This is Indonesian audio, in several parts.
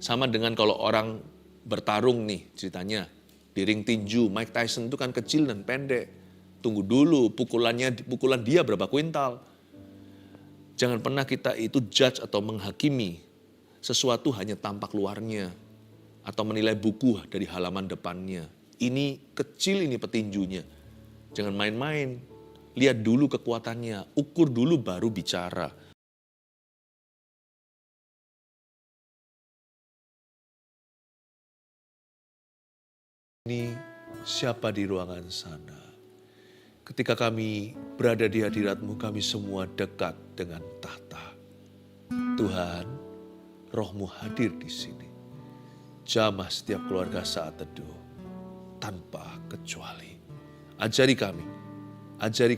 Sama dengan kalau orang bertarung nih ceritanya. Di ring tinju, Mike Tyson itu kan kecil dan pendek. Tunggu dulu pukulan dia berapa kuintal. Jangan pernah kita itu judge atau menghakimi sesuatu hanya tampak luarnya. Atau menilai buku dari halaman depannya. Ini kecil, ini petinjunya. Jangan main-main. Lihat dulu kekuatannya, ukur dulu baru bicara. Ini siapa di ruangan sana? Ketika kami berada di hadirat-Mu, kami semua dekat dengan tahta. Tuhan, Roh-Mu hadir di sini. Jamah setiap keluarga saat teduh, tanpa kecuali. Ajari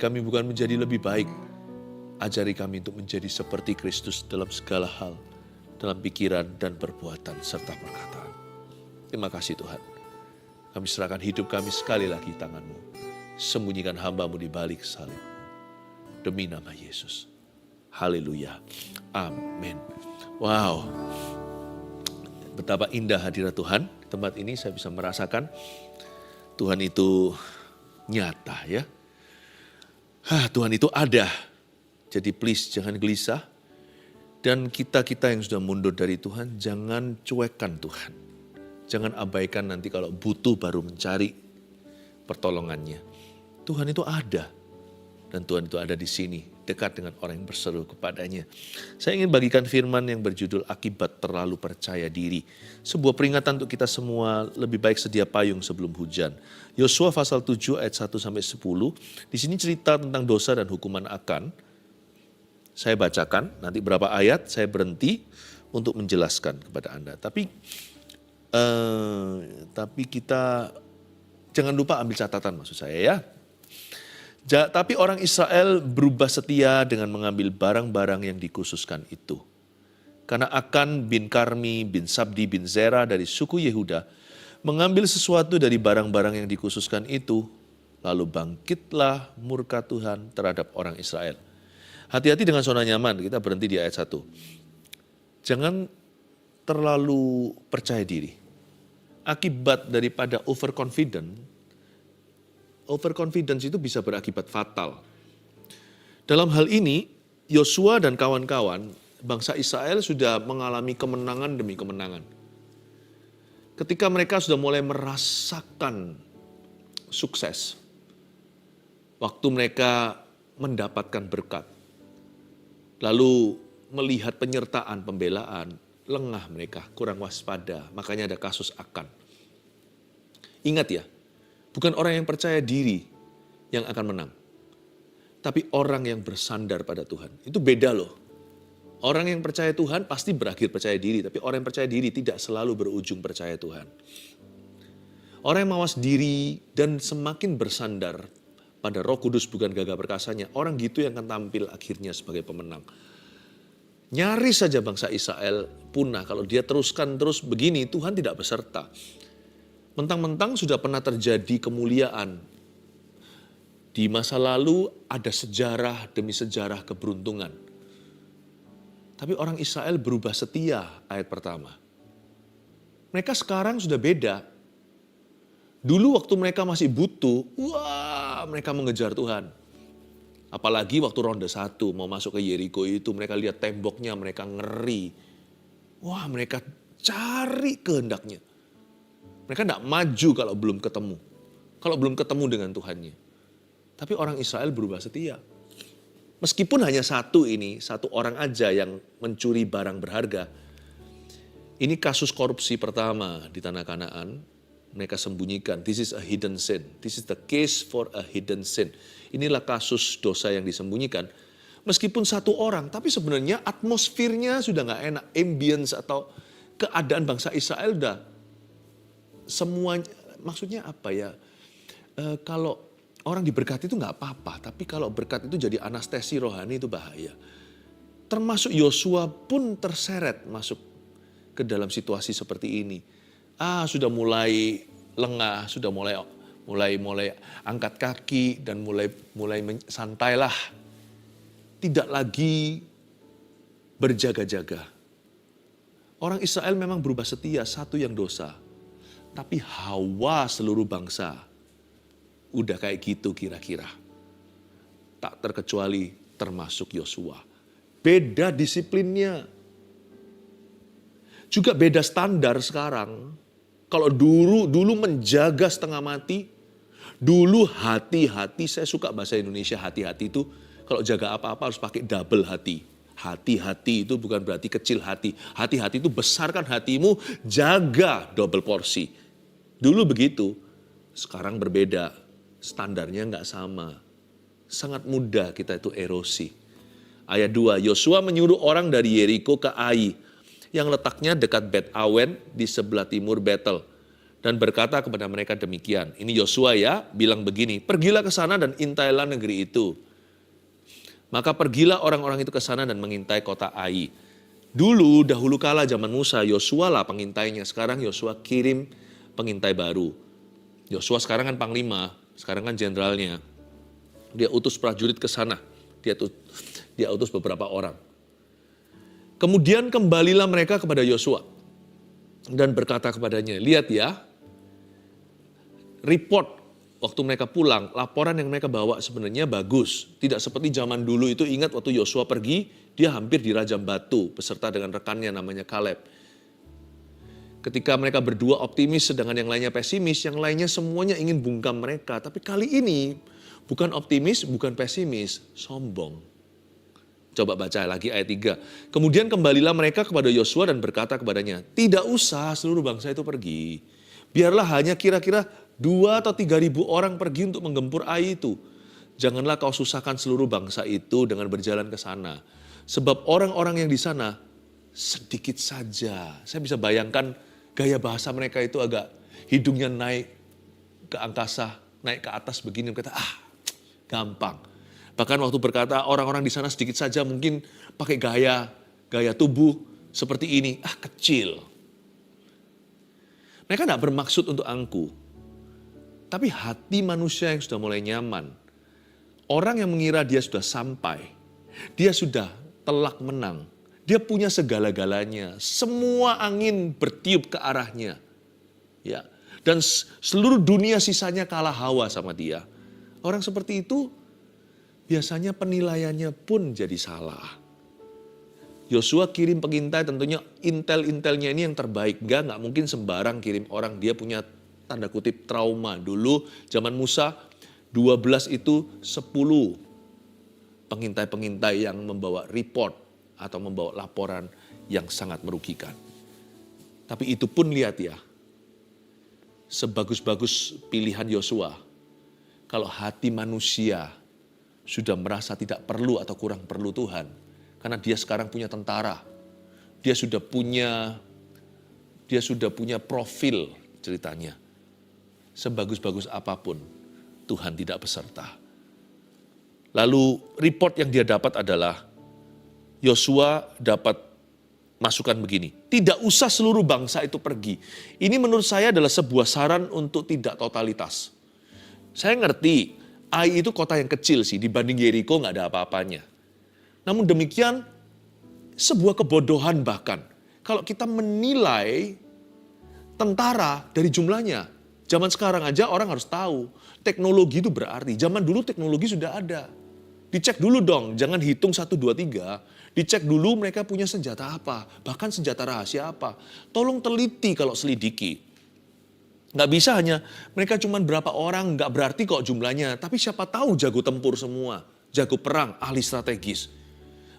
kami bukan menjadi lebih baik. Ajari kami untuk menjadi seperti Kristus dalam segala hal, dalam pikiran dan perbuatan serta perkataan. Terima kasih Tuhan. Kami serahkan hidup kami sekali lagi tangan-Mu. Sembunyikan hamba-Mu di balik salib. Demi nama Yesus. Haleluya. Amin. Wow. Betapa indah hadirat Tuhan. Di tempat ini saya bisa merasakan Tuhan itu nyata ya. Tuhan itu ada. Jadi please jangan gelisah. Dan kita-kita yang sudah mundur dari Tuhan, jangan cuekkan Tuhan. Jangan abaikan nanti kalau butuh baru mencari pertolongannya. Tuhan itu ada. Dan Tuhan itu ada di sini, dekat dengan orang yang berseru kepadanya. Saya ingin bagikan firman yang berjudul akibat terlalu percaya diri. Sebuah peringatan untuk kita semua, lebih baik sedia payung sebelum hujan. Yosua pasal 7 ayat 1-10. Di sini cerita tentang dosa dan hukuman akan. Saya bacakan, nanti berapa ayat saya berhenti untuk menjelaskan kepada Anda. Tapi kita jangan lupa ambil catatan maksud saya ya. Tapi orang Israel berubah setia dengan mengambil barang-barang yang dikhususkan itu. Karena Akan bin Karmi bin Sabdi bin Zera dari suku Yehuda mengambil sesuatu dari barang-barang yang dikhususkan itu, lalu bangkitlah murka Tuhan terhadap orang Israel. Hati-hati dengan zona nyaman, kita berhenti di ayat 1. Jangan terlalu percaya diri. Akibat daripada overconfidence itu bisa berakibat fatal. Dalam hal ini, Yosua dan kawan-kawan, bangsa Israel sudah mengalami kemenangan demi kemenangan. Ketika mereka sudah mulai merasakan sukses, waktu mereka mendapatkan berkat, lalu melihat penyertaan, pembelaan, lengah mereka, kurang waspada, makanya ada kasus Akan. Ingat ya, bukan orang yang percaya diri yang akan menang. Tapi orang yang bersandar pada Tuhan. Itu beda loh. Orang yang percaya Tuhan pasti berakhir percaya diri. Tapi orang yang percaya diri tidak selalu berujung percaya Tuhan. Orang yang mawas diri dan semakin bersandar pada Roh Kudus bukan gagah perkasanya. Orang gitu yang akan tampil akhirnya sebagai pemenang. Nyaris saja bangsa Israel punah. Kalau dia teruskan terus begini, Tuhan tidak beserta. Mentang-mentang sudah pernah terjadi kemuliaan. Di masa lalu ada sejarah demi sejarah keberuntungan. Tapi orang Israel berubah setia, ayat pertama. Mereka sekarang sudah beda. Dulu waktu mereka masih butuh, mereka mengejar Tuhan. Apalagi waktu ronde 1 mau masuk ke Yeriko itu, mereka lihat temboknya, mereka ngeri. Mereka cari kehendaknya. Mereka tidak maju kalau belum ketemu. Kalau belum ketemu dengan Tuhannya. Tapi orang Israel berubah setia. Meskipun hanya satu orang aja yang mencuri barang berharga. Ini kasus korupsi pertama di tanah Kanaan. Mereka sembunyikan, this is a hidden sin. This is the case for a hidden sin. Inilah kasus dosa yang disembunyikan. Meskipun satu orang, tapi sebenarnya atmosfernya sudah gak enak. Ambience atau keadaan bangsa Israel udah semuanya, maksudnya apa ya, kalau orang diberkati itu gak apa-apa, tapi kalau berkat itu jadi anestesi rohani itu bahaya. Termasuk Yosua pun terseret masuk ke dalam situasi seperti ini. Sudah mulai lengah, sudah mulai angkat kaki dan mulai santailah. Tidak lagi berjaga-jaga. Orang Israel memang berubah setia, satu yang dosa. Tapi hawa seluruh bangsa udah kayak gitu kira-kira. Tak terkecuali termasuk Yosua. Beda disiplinnya. Juga beda standar sekarang. Kalau dulu menjaga setengah mati, dulu hati-hati, saya suka bahasa Indonesia hati-hati itu, kalau jaga apa-apa harus pakai double hati. Hati-hati itu bukan berarti kecil hati. Hati-hati itu besarkan hatimu, jaga double porsi. Dulu begitu, sekarang berbeda. Standarnya nggak sama. Sangat mudah kita itu erosi. Ayat 2, Yosua menyuruh orang dari Yeriko ke Ai, yang letaknya dekat Bet Awen di sebelah timur Betel. Dan berkata kepada mereka demikian. Ini Yosua ya, bilang begini, pergilah ke sana dan intailah negeri itu. Maka pergilah orang-orang itu ke sana dan mengintai kota Ai. Dahulu kala zaman Musa, Yosua lah pengintainya. Sekarang Yosua kirim pengintai baru. Yosua sekarang kan panglima, sekarang kan jenderalnya. Dia utus prajurit ke sana. Dia utus beberapa orang. Kemudian kembalilah mereka kepada Yosua dan berkata kepadanya, lihat ya, report waktu mereka pulang, laporan yang mereka bawa sebenarnya bagus. Tidak seperti zaman dulu itu, ingat waktu Yosua pergi, dia hampir dirajam batu beserta dengan rekannya namanya Kaleb. Ketika mereka berdua optimis sedangkan yang lainnya pesimis, yang lainnya semuanya ingin bungkam mereka. Tapi kali ini bukan optimis, bukan pesimis, sombong. Coba baca lagi ayat 3. Kemudian kembalilah mereka kepada Yosua dan berkata kepadanya, tidak usah seluruh bangsa itu pergi. Biarlah hanya kira-kira 2 atau 3 ribu orang pergi untuk menggempur Ai itu. Janganlah kau susahkan seluruh bangsa itu dengan berjalan ke sana. Sebab orang-orang yang di sana sedikit saja. Saya bisa bayangkan gaya bahasa mereka itu agak hidungnya naik ke angkasa, naik ke atas begini. Berkata, gampang. Bahkan waktu berkata orang-orang di sana sedikit saja mungkin pakai gaya tubuh seperti ini. Kecil. Mereka tidak bermaksud untuk angkuh. Tapi hati manusia yang sudah mulai nyaman. Orang yang mengira dia sudah sampai. Dia sudah telak menang. Dia punya segala-galanya. Semua angin bertiup ke arahnya. Ya. Dan seluruh dunia sisanya kalah hawa sama dia. Orang seperti itu biasanya penilaiannya pun jadi salah. Yosua kirim pengintai, tentunya intel-intelnya ini yang terbaik. Nggak mungkin sembarang kirim orang. Dia punya tanda kutip trauma. Dulu zaman Musa 12 itu 10 pengintai-pengintai yang membawa report atau membawa laporan yang sangat merugikan. Tapi itu pun lihat ya, sebagus-bagus pilihan Yosua, kalau hati manusia sudah merasa tidak perlu atau kurang perlu Tuhan, karena dia sekarang punya tentara, dia sudah punya profil ceritanya. Sebagus-bagus apapun, Tuhan tidak beserta. Lalu report yang dia dapat adalah, Yosua dapat masukan begini, tidak usah seluruh bangsa itu pergi. Ini menurut saya adalah sebuah saran untuk tidak totalitas. Saya ngerti, Ai itu kota yang kecil sih, dibanding Yeriko nggak ada apa-apanya. Namun demikian, sebuah kebodohan bahkan. Kalau kita menilai tentara dari jumlahnya. Zaman sekarang aja orang harus tahu, teknologi itu berarti. Zaman dulu teknologi sudah ada. Dicek dulu dong, jangan hitung 1, 2, 3. Dicek dulu mereka punya senjata apa, bahkan senjata rahasia apa. Tolong teliti kalau selidiki. Nggak bisa hanya mereka cuma berapa orang, nggak berarti kok jumlahnya. Tapi siapa tahu jago tempur semua, jago perang, ahli strategis.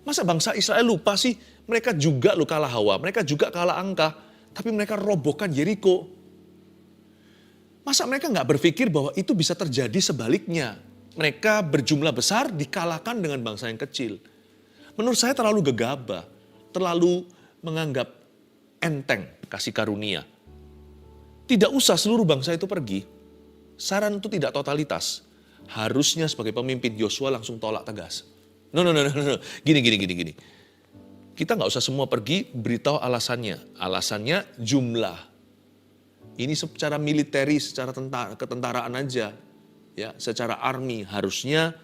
Masa bangsa Israel lupa sih, mereka juga lo kalah hawa, mereka juga kalah angka. Tapi mereka robohkan Yeriko. Masa mereka nggak berpikir bahwa itu bisa terjadi sebaliknya. Mereka berjumlah besar dikalahkan dengan bangsa yang kecil. Menurut saya terlalu gegabah, terlalu menganggap enteng kasih karunia. Tidak usah seluruh bangsa itu pergi. Saran itu tidak totalitas. Harusnya sebagai pemimpin Yosua langsung tolak tegas. No. Gini. Kita nggak usah semua pergi, beritahu alasannya. Alasannya jumlah. Ini secara militeri, secara ketentaraan aja. Ya, secara army harusnya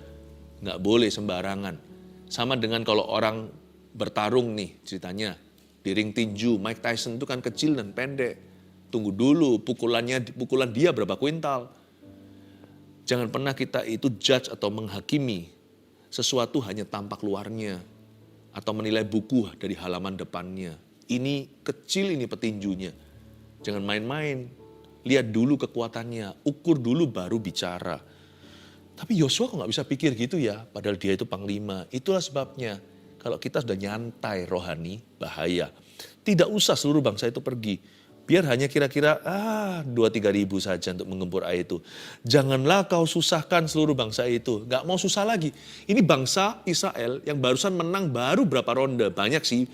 nggak boleh sembarangan. Sama dengan kalau orang bertarung nih ceritanya. Di ring tinju, Mike Tyson itu kan kecil dan pendek. Tunggu dulu, pukulan dia berapa kuintal. Jangan pernah kita itu judge atau menghakimi sesuatu hanya tampak luarnya. Atau menilai buku dari halaman depannya. Ini kecil, ini petinjunya. Jangan main-main. Lihat dulu kekuatannya, ukur dulu baru bicara. Tapi Yosua kok nggak bisa pikir gitu ya, padahal dia itu panglima. Itulah sebabnya, kalau kita sudah nyantai rohani, bahaya. Tidak usah seluruh bangsa itu pergi. Biar hanya kira-kira 2-3 ribu saja untuk menggempur air itu. Janganlah kau susahkan seluruh bangsa itu. Nggak mau susah lagi. Ini bangsa Israel yang barusan menang baru berapa ronde. Banyak sih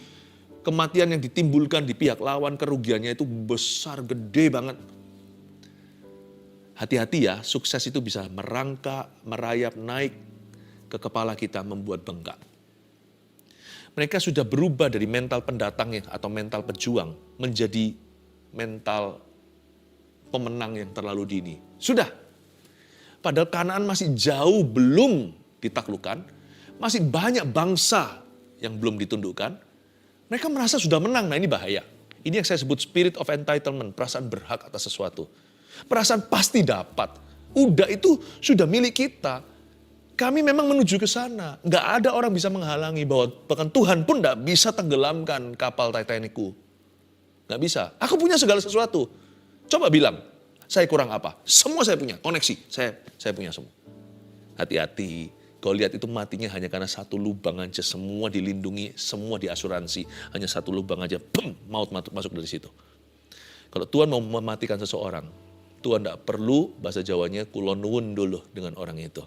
kematian yang ditimbulkan di pihak lawan, kerugiannya itu besar, gede banget. Hati-hati ya, sukses itu bisa merangkak, merayap, naik ke kepala kita, membuat bengkak. Mereka sudah berubah dari mental pendatangnya atau mental pejuang menjadi mental pemenang yang terlalu dini. Sudah. Padahal Kanaan masih jauh belum ditaklukkan, masih banyak bangsa yang belum ditundukkan. Mereka merasa sudah menang, nah ini bahaya. Ini yang saya sebut spirit of entitlement, perasaan berhak atas sesuatu. Perasaan pasti dapat. Udah itu sudah milik kita. Kami memang menuju ke sana. Nggak ada orang bisa menghalangi bahwa bahkan Tuhan pun nggak bisa tenggelamkan kapal Titanicku. Nggak bisa. Aku punya segala sesuatu. Coba bilang, saya kurang apa? Semua saya punya, koneksi. Saya punya semua. Hati-hati. Kau lihat itu matinya hanya karena satu lubang aja. Semua dilindungi, semua diasuransi. Hanya satu lubang aja, maut masuk dari situ. Kalau Tuhan mau mematikan seseorang, Tuhan tidak perlu, bahasa Jawanya, kulonwun dulu dengan orang itu.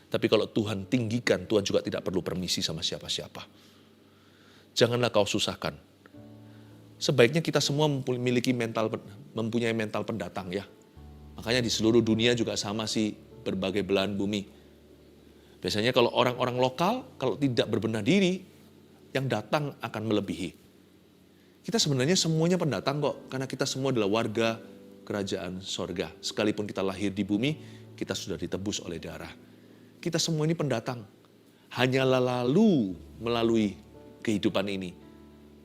Tapi kalau Tuhan tinggikan, Tuhan juga tidak perlu permisi sama siapa-siapa. Janganlah kau susahkan. Sebaiknya kita semua mempunyai mental pendatang ya. Makanya di seluruh dunia juga sama sih, berbagai belahan bumi. Biasanya kalau orang-orang lokal, kalau tidak berbenah diri, yang datang akan melebihi. Kita sebenarnya semuanya pendatang kok, karena kita semua adalah warga kerajaan sorga. Sekalipun kita lahir di bumi, kita sudah ditebus oleh darah. Kita semua ini pendatang. Hanyalah lalu melalui kehidupan ini,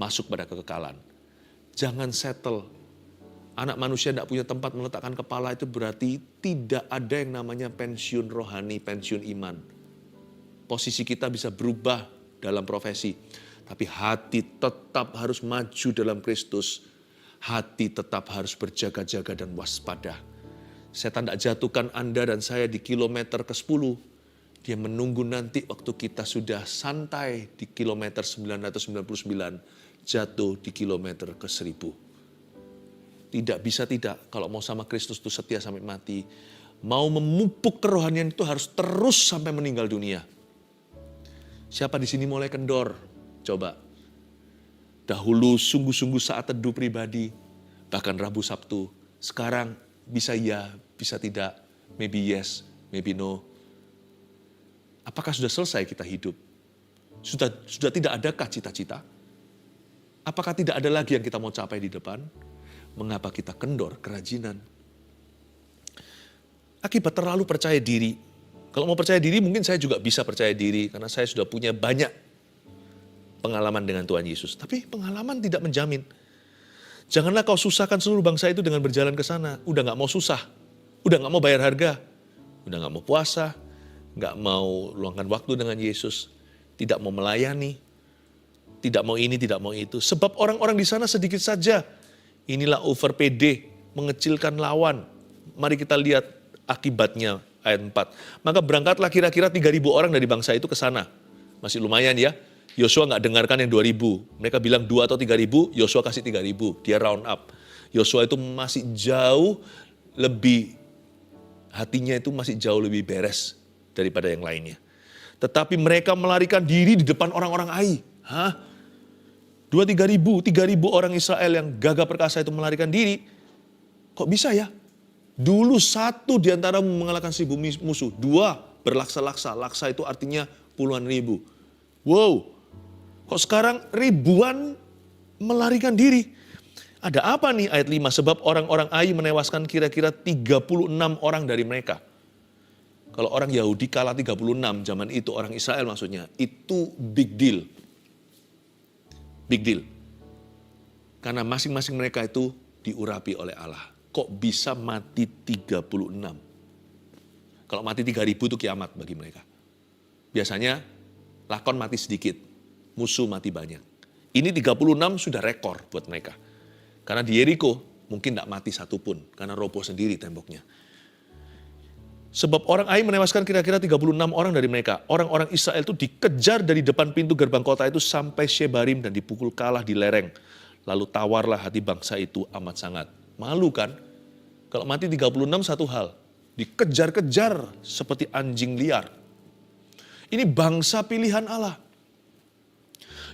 masuk pada kekekalan. Jangan settle. Anak manusia tidak punya tempat meletakkan kepala, itu berarti tidak ada yang namanya pensiun rohani, pensiun iman. Posisi kita bisa berubah dalam profesi. Tapi hati tetap harus maju dalam Kristus. Hati tetap harus berjaga-jaga dan waspada. Setan tidak jatuhkan Anda dan saya di kilometer ke-10. Dia menunggu nanti waktu kita sudah santai di kilometer 999. Jatuh di kilometer ke-1000. Tidak bisa tidak, kalau mau sama Kristus itu setia sampai mati. Mau memupuk kerohanian itu harus terus sampai meninggal dunia. Siapa di sini mulai kendor? Coba. Dahulu sungguh-sungguh saat teduh pribadi, bahkan Rabu Sabtu. Sekarang bisa ya, bisa tidak. Maybe yes, maybe no. Apakah sudah selesai kita hidup? Sudah tidak adakah cita-cita? Apakah tidak ada lagi yang kita mau capai di depan? Mengapa kita kendor, kerajinan? Akibat terlalu percaya diri. Kalau mau percaya diri, mungkin saya juga bisa percaya diri. Karena saya sudah punya banyak pengalaman dengan Tuhan Yesus. Tapi pengalaman tidak menjamin. Janganlah kau susahkan seluruh bangsa itu dengan berjalan ke sana. Udah gak mau susah. Udah gak mau bayar harga. Udah gak mau puasa. Gak mau luangkan waktu dengan Yesus. Tidak mau melayani. Tidak mau ini, tidak mau itu. Sebab orang-orang di sana sedikit saja. Inilah over PD, mengecilkan lawan. Mari kita lihat akibatnya ayat 4. Maka berangkatlah kira-kira 3.000 orang dari bangsa itu ke sana. Masih lumayan ya. Yosua nggak dengarkan yang 2.000. Mereka bilang 2 atau 3.000, Yosua kasih 3.000. Dia round up. Yosua itu masih jauh lebih, hatinya itu masih jauh lebih beres daripada yang lainnya. Tetapi mereka melarikan diri di depan orang-orang Ai. 2-3 ribu orang Israel yang gagah perkasa itu melarikan diri. Kok bisa ya? Dulu satu di antara mengalahkan 1.000 musuh. 2 berlaksa-laksa. Laksa itu artinya puluhan ribu. Wow. Kok sekarang ribuan melarikan diri? Ada apa nih ayat 5? Sebab orang-orang Ai menewaskan kira-kira 36 orang dari mereka. Kalau orang Yahudi kalah 36 zaman itu, orang Israel maksudnya. Itu big deal. Big deal. Karena masing-masing mereka itu diurapi oleh Allah. Kok bisa mati 36? Kalau mati 3.000 itu kiamat bagi mereka. Biasanya lakon mati sedikit, musuh mati banyak. Ini 36 sudah rekor buat mereka. Karena di Yeriko mungkin tidak mati satu pun, karena roboh sendiri temboknya. Sebab orang Ai menewaskan kira-kira 36 orang dari mereka. Orang-orang Israel itu dikejar dari depan pintu gerbang kota itu sampai Shebarim dan dipukul kalah di lereng. Lalu tawarlah hati bangsa itu amat sangat. Malu kan? Kalau mati 36 satu hal. Dikejar-kejar seperti anjing liar. Ini bangsa pilihan Allah.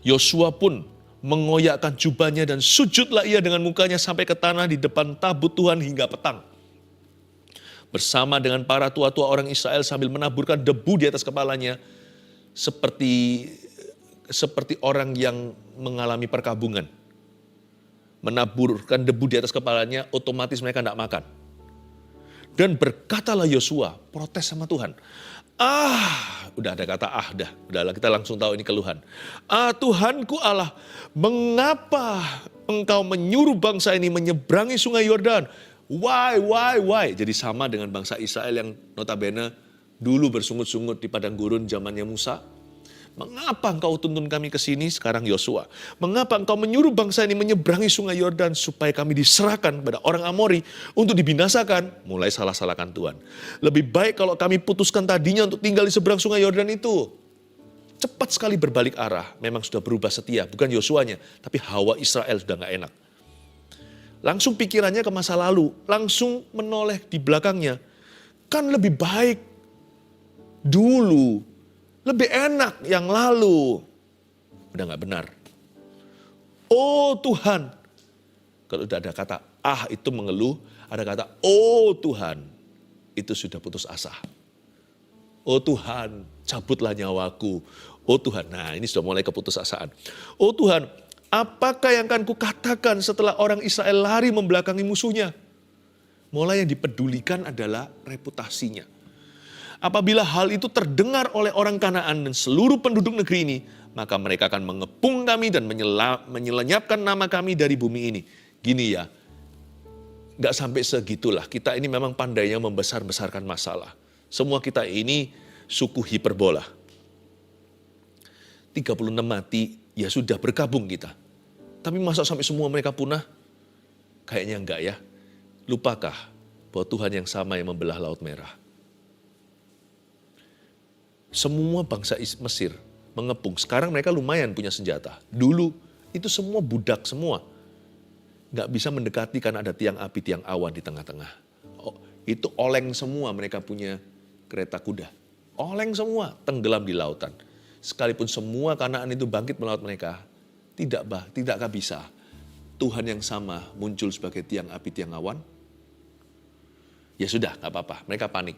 Yosua pun mengoyakkan jubahnya dan sujudlah ia dengan mukanya sampai ke tanah di depan tabut Tuhan hingga petang. Bersama dengan para tua-tua orang Israel sambil menaburkan debu di atas kepalanya seperti orang yang mengalami perkabungan. Menaburkan debu di atas kepalanya, otomatis mereka tidak makan. Dan berkatalah Yosua, protes sama Tuhan. Udah ada kata dah. Udahlah kita langsung tahu ini keluhan. Tuhanku Allah, mengapa engkau menyuruh bangsa ini menyeberangi sungai Yordan? Why? Jadi sama dengan bangsa Israel yang notabene dulu bersungut-sungut di padang gurun zamannya Musa. Mengapa engkau tuntun kami ke sini? Sekarang Yosua. Mengapa engkau menyuruh bangsa ini menyeberangi sungai Yordan supaya kami diserahkan pada orang Amori untuk dibinasakan? Mulai salah-salahkan Tuhan. Lebih baik kalau kami putuskan tadinya untuk tinggal di seberang sungai Yordan itu. Cepat sekali berbalik arah. Memang sudah berubah setia. Bukan Yosuanya, tapi hawa Israel sudah gak enak. Langsung pikirannya ke masa lalu, langsung menoleh di belakangnya. Kan lebih baik dulu, lebih enak yang lalu. Udah gak benar. Oh Tuhan, kalau udah ada kata itu mengeluh, ada kata oh Tuhan, itu sudah putus asa. Oh Tuhan, cabutlah nyawaku. Oh Tuhan, nah ini sudah mulai keputusasaan. Oh Tuhan, apakah yang akan kukatakan setelah orang Israel lari membelakangi musuhnya? Mulai yang dipedulikan adalah reputasinya. Apabila hal itu terdengar oleh orang Kanaan dan seluruh penduduk negeri ini, maka mereka akan mengepung kami dan menyelenyapkan nama kami dari bumi ini. Gini ya, gak sampai segitulah. Kita ini memang pandainya membesar-besarkan masalah. Semua kita ini suku hiperbola. 36 mati, ya sudah berkabung kita. Tapi masa sampai semua mereka punah? Kayaknya enggak ya. Lupakah bahwa Tuhan yang sama yang membelah Laut Merah. Semua bangsa Mesir mengepung. Sekarang mereka lumayan punya senjata. Dulu itu semua budak semua. Enggak bisa mendekati karena ada tiang api, tiang awan di tengah-tengah. Itu oleng semua, mereka punya kereta kuda. Oleng semua, tenggelam di lautan. Sekalipun semua Kanaan itu bangkit melawan mereka, tidakkah bisa Tuhan yang sama muncul sebagai tiang api, tiang awan? Ya sudah, gak apa-apa, mereka panik.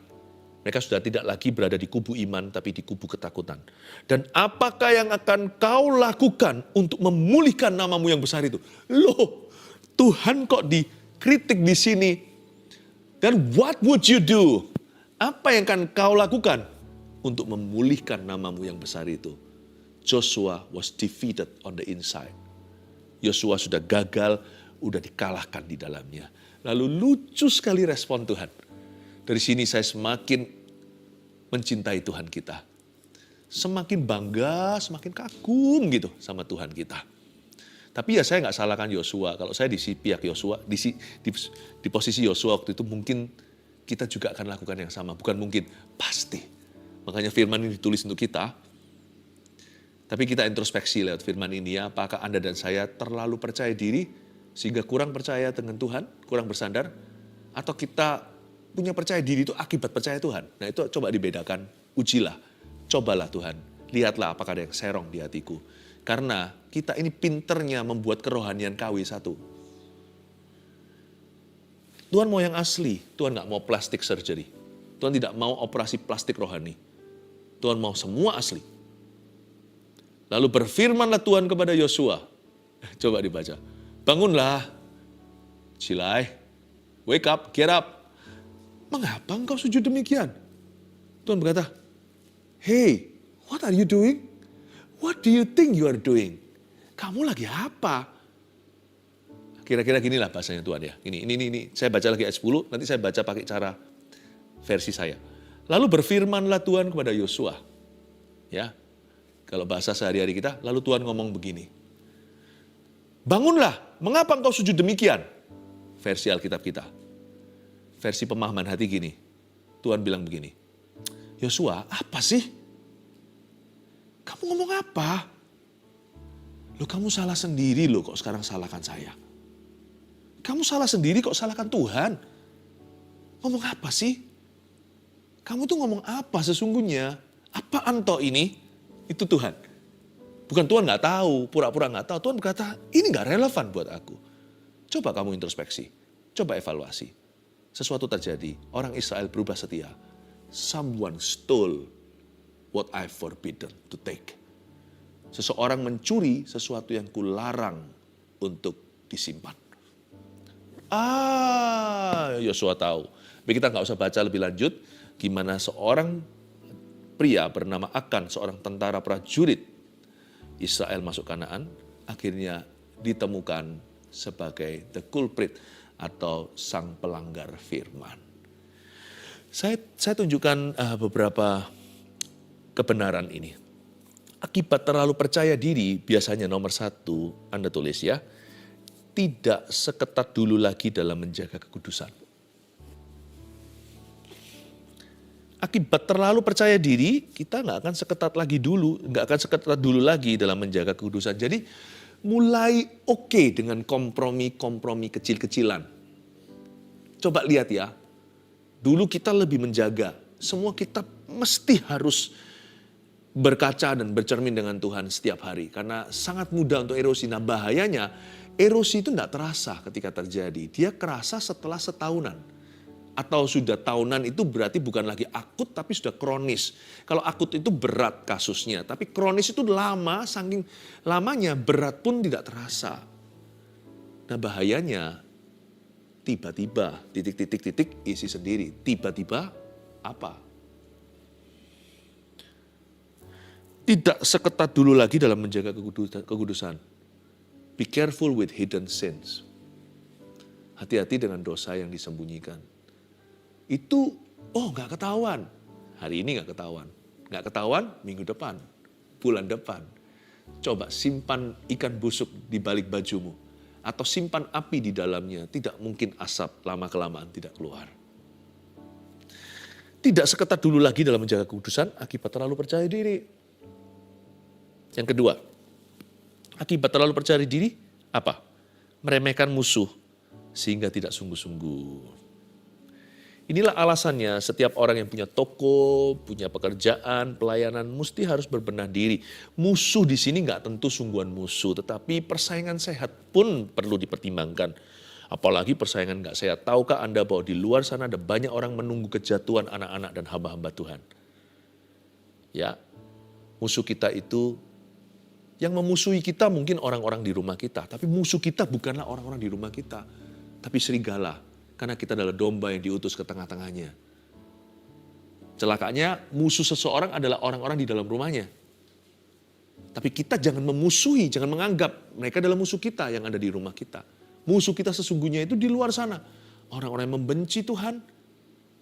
Mereka sudah tidak lagi berada di kubu iman, tapi di kubu ketakutan. Dan apakah yang akan kau lakukan untuk memulihkan namamu yang besar itu? Loh, Tuhan kok dikritik di sini? Dan what would you do? Apa yang akan kau lakukan untuk memulihkan namamu yang besar itu? Joshua was defeated on the inside. Yosua sudah gagal, udah dikalahkan di dalamnya. Lalu lucu sekali respon Tuhan. Dari sini saya semakin mencintai Tuhan kita. Semakin bangga, semakin kagum gitu sama Tuhan kita. Tapi ya saya nggak salahkan Yosua. Kalau saya di pihak Yosua, di posisi Yosua waktu itu mungkin kita juga akan lakukan yang sama. Bukan mungkin, pasti. Makanya firman ini ditulis untuk kita. Tapi kita introspeksi lewat firman ini ya. Apakah Anda dan saya terlalu percaya diri sehingga kurang percaya dengan Tuhan, kurang bersandar? Atau kita punya percaya diri itu akibat percaya Tuhan? Nah itu coba dibedakan, ujilah. Cobalah Tuhan, lihatlah apakah ada yang serong di hatiku. Karena kita ini pinternya membuat kerohanian KW1. Tuhan mau yang asli, Tuhan gak mau plastik surgery. Tuhan tidak mau operasi plastik rohani. Tuhan mau semua asli. Lalu berfirmanlah Tuhan kepada Yosua. Coba dibaca. Bangunlah, Cilai, wake up, get up. Mengapa engkau sujud demikian? Tuhan berkata, hey, what are you doing? What do you think you are doing? Kamu lagi apa? Kira-kira ginilah bahasanya Tuhan ya. Ini. Saya baca lagi ayat 10, nanti saya baca pakai cara versi saya. Lalu berfirmanlah Tuhan kepada Yosua. Ya. Kalau bahasa sehari-hari kita, lalu Tuhan ngomong begini. Bangunlah, mengapa engkau sujud demikian? Versi Alkitab kita. Versi pemahaman hati gini. Tuhan bilang begini. Yosua, apa sih? Kamu ngomong apa? Loh, kamu salah sendiri loh kok sekarang salahkan saya. Kamu salah sendiri kok salahkan Tuhan. Ngomong apa sih? Kamu tuh ngomong apa sesungguhnya? Apaan toh ini? Itu Tuhan. Bukan Tuhan nggak tahu, pura-pura nggak tahu. Tuhan berkata, ini nggak relevan buat aku. Coba kamu introspeksi, coba evaluasi. Sesuatu terjadi, orang Israel berubah setia. Someone stole what I forbidden to take. Seseorang mencuri sesuatu yang kularang untuk disimpan. Yosua tahu. Tapi kita nggak usah baca lebih lanjut gimana seorang pria bernama Akan, seorang tentara prajurit Israel masuk Kanaan, akhirnya ditemukan sebagai the culprit atau sang pelanggar firman. Saya tunjukkan beberapa kebenaran ini. Akibat terlalu percaya diri, biasanya nomor 1, Anda tulis ya, tidak seketat dulu lagi dalam menjaga kekudusan. Akibat terlalu percaya diri, kita nggak akan seketat dulu lagi dalam menjaga kekudusan. Jadi mulai oke dengan kompromi-kompromi kecil-kecilan. Coba lihat ya, dulu kita lebih menjaga. Semua kita mesti harus berkaca dan bercermin dengan Tuhan setiap hari. Karena sangat mudah untuk erosi. Nah bahayanya, erosi itu tidak terasa ketika terjadi. Dia kerasa setelah setahunan. Atau sudah tahunan itu berarti bukan lagi akut tapi sudah kronis. Kalau akut itu berat kasusnya. Tapi kronis itu lama, saking lamanya berat pun tidak terasa. Nah bahayanya tiba-tiba titik isi sendiri. Tiba-tiba apa? Tidak seketat dulu lagi dalam menjaga kekudusan. Be careful with hidden sins. Hati-hati dengan dosa yang disembunyikan. Itu, nggak ketahuan. Hari ini nggak ketahuan. Nggak ketahuan minggu depan, bulan depan. Coba simpan ikan busuk di balik bajumu. Atau simpan api di dalamnya. Tidak mungkin asap lama-kelamaan tidak keluar. Tidak seketat dulu lagi dalam menjaga kekudusan akibat terlalu percaya diri. Yang kedua, akibat terlalu percaya diri, apa? Meremehkan musuh sehingga tidak sungguh-sungguh. Inilah alasannya setiap orang yang punya toko, punya pekerjaan, pelayanan, mesti harus berbenah diri. Musuh di sini nggak tentu sungguhan musuh, tetapi persaingan sehat pun perlu dipertimbangkan. Apalagi persaingan nggak sehat. Tahukah Anda bahwa di luar sana ada banyak orang menunggu kejatuhan anak-anak dan hamba-hamba Tuhan? Ya, musuh kita itu, yang memusuhi kita mungkin orang-orang di rumah kita. Tapi musuh kita bukanlah orang-orang di rumah kita, tapi serigala. Karena kita adalah domba yang diutus ke tengah-tengahnya. Celakanya musuh seseorang adalah orang-orang di dalam rumahnya. Tapi kita jangan memusuhi, jangan menganggap mereka adalah musuh kita yang ada di rumah kita. Musuh kita sesungguhnya itu di luar sana. Orang-orang yang membenci Tuhan.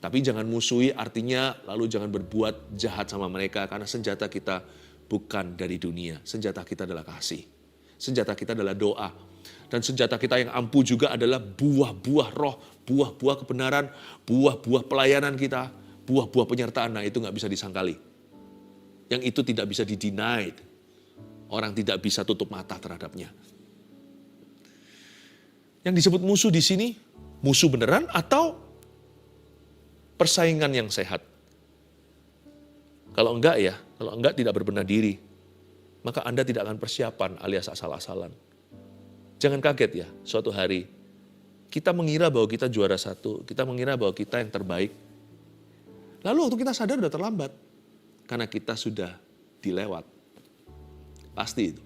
Tapi jangan musuhi artinya lalu jangan berbuat jahat sama mereka. Karena senjata kita bukan dari dunia. Senjata kita adalah kasih. Senjata kita adalah doa. Dan senjata kita yang ampuh juga adalah buah-buah roh, buah-buah kebenaran, buah-buah pelayanan kita, buah-buah penyertaan. Nah itu nggak bisa disangkali. Yang itu tidak bisa di-denied. Orang tidak bisa tutup mata terhadapnya. Yang disebut musuh di sini, musuh beneran atau persaingan yang sehat? Kalau enggak tidak berbenah diri, maka Anda tidak akan persiapan alias asal-asalan. Jangan kaget ya, suatu hari kita mengira bahwa kita juara satu, kita mengira bahwa kita yang terbaik. Lalu waktu kita sadar sudah terlambat, karena kita sudah dilewat. Pasti itu.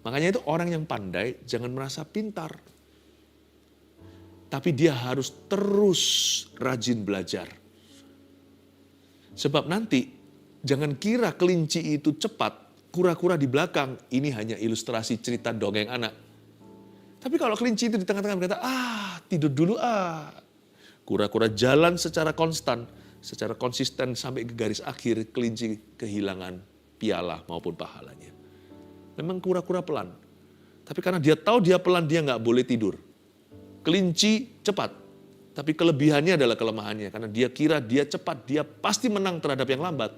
Makanya itu orang yang pandai jangan merasa pintar. Tapi dia harus terus rajin belajar. Sebab nanti jangan kira kelinci itu cepat, kura-kura di belakang. Ini hanya ilustrasi cerita dongeng anak. Tapi kalau kelinci itu di tengah-tengah berkata, tidur dulu Kura-kura jalan secara konsisten sampai ke garis akhir, kelinci kehilangan piala maupun pahalanya. Memang kura-kura pelan. Tapi karena dia tahu dia pelan, dia nggak boleh tidur. Kelinci cepat. Tapi kelebihannya adalah kelemahannya. Karena dia kira dia cepat, dia pasti menang terhadap yang lambat.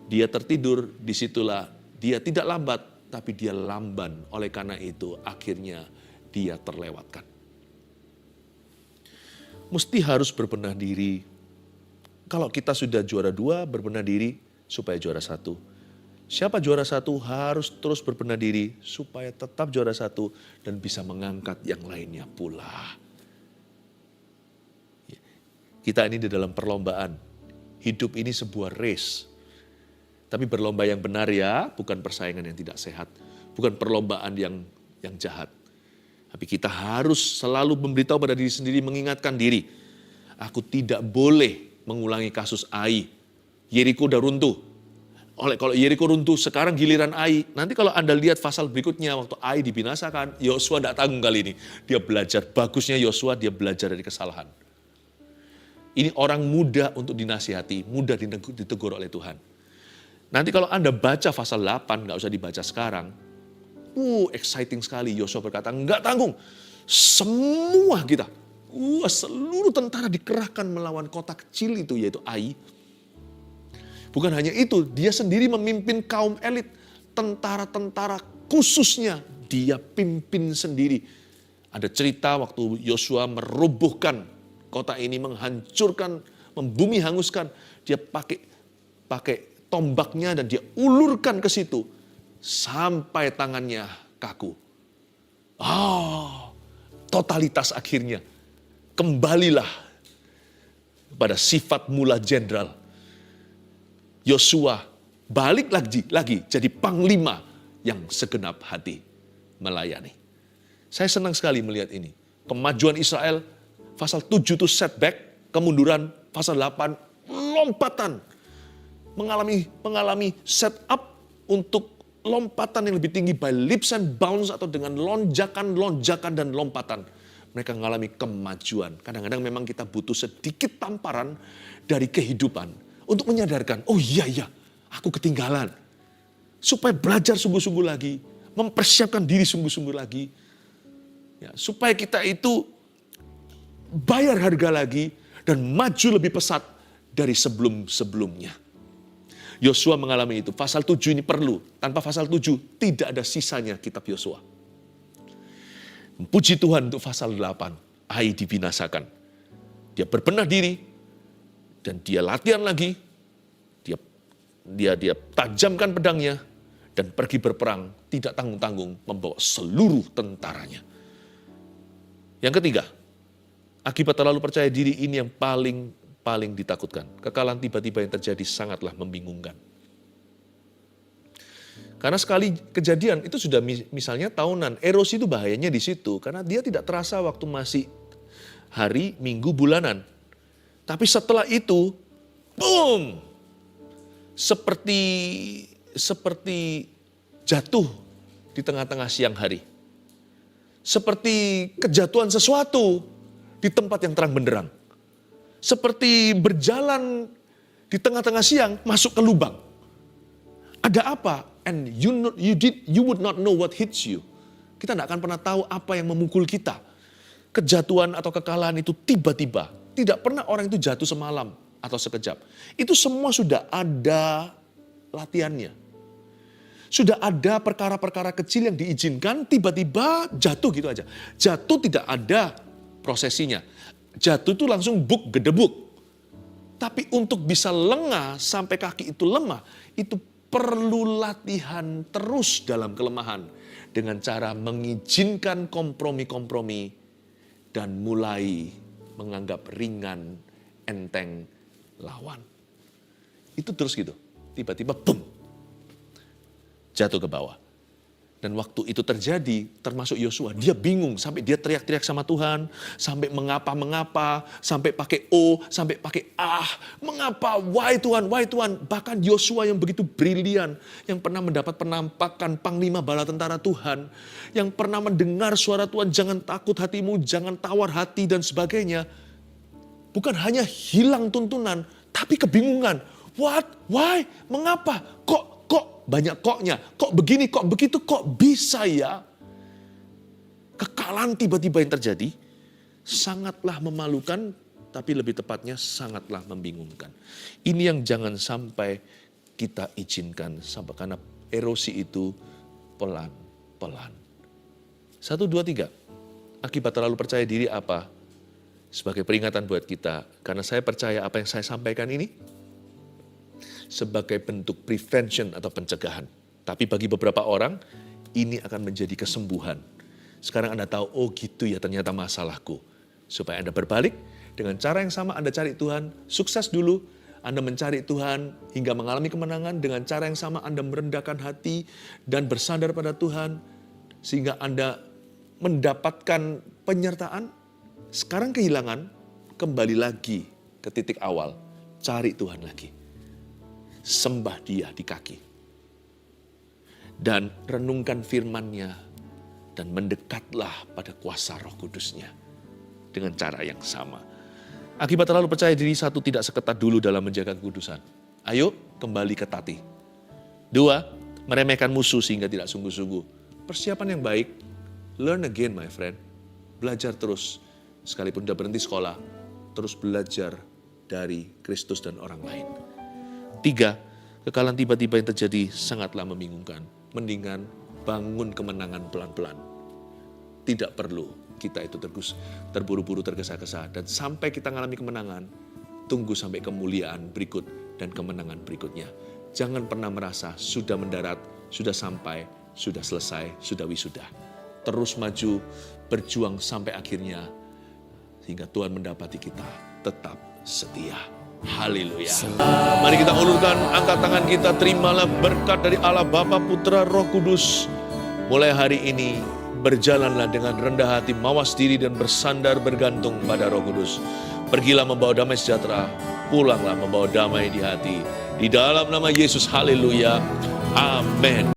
Dia tertidur, disitulah dia tidak lambat, tapi dia lamban. Oleh karena itu, akhirnya dia terlewatkan. Mesti harus berbenah diri. Kalau kita sudah juara 2, berbenah diri supaya juara 1. Siapa juara 1 harus terus berbenah diri supaya tetap juara 1 dan bisa mengangkat yang lainnya pula. Kita ini di dalam perlombaan. Hidup ini sebuah race. Tapi berlomba yang benar ya, bukan persaingan yang tidak sehat. Bukan perlombaan yang jahat. Tapi kita harus selalu memberitahu pada diri sendiri, mengingatkan diri. Aku tidak boleh mengulangi kasus Ai. Yeriko udah runtuh. Kalau Yeriko runtuh, sekarang giliran Ai. Nanti kalau Anda lihat pasal berikutnya, waktu Ai dibinasakan, Yosua tidak tanggung kali ini. Dia belajar, bagusnya Yosua dia belajar dari kesalahan. Ini orang mudah untuk dinasihati, mudah ditegur oleh Tuhan. Nanti kalau Anda baca pasal 8, nggak usah dibaca sekarang. Exciting sekali. Yosua berkata, nggak tanggung. Semua kita, seluruh tentara dikerahkan melawan kota kecil itu, yaitu Ai. Bukan hanya itu, dia sendiri memimpin kaum elit. Tentara-tentara khususnya, dia pimpin sendiri. Ada cerita waktu Yosua merobohkan kota ini, menghancurkan, membumi hanguskan. Dia pakai tombaknya dan dia ulurkan ke situ. Sampai tangannya kaku. Totalitas akhirnya. Kembalilah pada sifat mula jenderal. Yosua balik lagi jadi panglima yang segenap hati melayani. Saya senang sekali melihat ini. Kemajuan Israel, pasal 7 itu setback, kemunduran, pasal 8 lompatan. Mengalami set up untuk lompatan yang lebih tinggi by leaps and bounds atau dengan lonjakan dan lompatan. Mereka mengalami kemajuan. Kadang-kadang memang kita butuh sedikit tamparan dari kehidupan untuk menyadarkan, iya, aku ketinggalan. Supaya belajar sungguh-sungguh lagi, mempersiapkan diri sungguh-sungguh lagi. Ya, supaya kita itu bayar harga lagi dan maju lebih pesat dari sebelum-sebelumnya. Yosua mengalami itu. Pasal 7 ini perlu. Tanpa pasal 7 tidak ada sisanya kitab Yosua. Puji Tuhan untuk pasal 8. Ai dibinasakan. Dia berbenah diri dan dia latihan lagi. Dia tajamkan pedangnya dan pergi berperang tidak tanggung-tanggung membawa seluruh tentaranya. Yang ketiga, akibat terlalu percaya diri ini yang paling ditakutkan. Kekalahan tiba-tiba yang terjadi sangatlah membingungkan. Karena sekali kejadian itu sudah misalnya tahunan, erosi itu bahayanya di situ. Karena dia tidak terasa waktu masih hari, minggu, bulanan. Tapi setelah itu, boom! Seperti jatuh di tengah-tengah siang hari. Seperti kejatuhan sesuatu di tempat yang terang benderang. Seperti berjalan di tengah-tengah siang masuk ke lubang. Ada apa? And you would not know what hits you. Kita tidak akan pernah tahu apa yang memukul kita. Kejatuhan atau kekalahan itu tiba-tiba. Tidak pernah orang itu jatuh semalam atau sekejap. Itu semua sudah ada latihannya. Sudah ada perkara-perkara kecil yang diizinkan, tiba-tiba jatuh gitu aja. Jatuh tidak ada prosesinya. Jatuh itu langsung gedebuk. Tapi untuk bisa lengah sampai kaki itu lemah, itu perlu latihan terus dalam kelemahan. Dengan cara mengizinkan kompromi-kompromi dan mulai menganggap ringan, enteng, lawan. Itu terus gitu. Tiba-tiba boom, jatuh ke bawah. Dan waktu itu terjadi, termasuk Yosua, dia bingung sampai dia teriak-teriak sama Tuhan, sampai mengapa-mengapa, sampai pakai O, sampai pakai mengapa, why Tuhan, why Tuhan. Bahkan Yosua yang begitu brilian, yang pernah mendapat penampakan panglima bala tentara Tuhan, yang pernah mendengar suara Tuhan, jangan takut hatimu, jangan tawar hati dan sebagainya. Bukan hanya hilang tuntunan, tapi kebingungan. What? Why? Mengapa? Kok banyak koknya? Kok begini, kok begitu, kok bisa ya? Kekalahan tiba-tiba yang terjadi sangatlah memalukan, tapi lebih tepatnya sangatlah membingungkan. Ini yang jangan sampai kita izinkan, karena erosi itu pelan-pelan. 1, 2, 3. Akibat terlalu percaya diri apa? Sebagai peringatan buat kita, karena saya percaya apa yang saya sampaikan ini sebagai bentuk prevention atau pencegahan. Tapi bagi beberapa orang, ini akan menjadi kesembuhan. Sekarang Anda tahu, oh gitu ya ternyata masalahku. Supaya Anda berbalik, dengan cara yang sama Anda cari Tuhan, sukses dulu, Anda mencari Tuhan hingga mengalami kemenangan. Dengan cara yang sama Anda merendahkan hati dan bersandar pada Tuhan, sehingga Anda mendapatkan penyertaan. Sekarang kehilangan, kembali lagi ke titik awal, cari Tuhan lagi. Sembah Dia di kaki. Dan renungkan firman-Nya. Dan mendekatlah pada kuasa Roh Kudus-Nya. Dengan cara yang sama. Akibat terlalu percaya diri, 1, tidak seketat dulu dalam menjaga kekudusan. Ayo kembali ke tati. 2, meremehkan musuh sehingga tidak sungguh-sungguh. Persiapan yang baik, learn again my friend. Belajar terus. Sekalipun sudah berhenti sekolah, terus belajar dari Kristus dan orang lain. 3, kekalahan tiba-tiba yang terjadi sangatlah membingungkan. Mendingan bangun kemenangan pelan-pelan. Tidak perlu kita itu terburu-buru tergesa-gesa. Dan sampai kita mengalami kemenangan, tunggu sampai kemuliaan berikut dan kemenangan berikutnya. Jangan pernah merasa sudah mendarat, sudah sampai, sudah selesai, sudah wisuda. Terus maju, berjuang sampai akhirnya, sehingga Tuhan mendapati kita tetap setia. Haleluya. Mari kita ulurkan, angkat tangan kita, terimalah berkat dari Allah Bapa, Putra, Roh Kudus. Mulai hari ini, berjalanlah dengan rendah hati, mawas diri dan bersandar bergantung pada Roh Kudus. Pergilah membawa damai sejahtera, pulanglah membawa damai di hati. Di dalam nama Yesus, haleluya. Amin.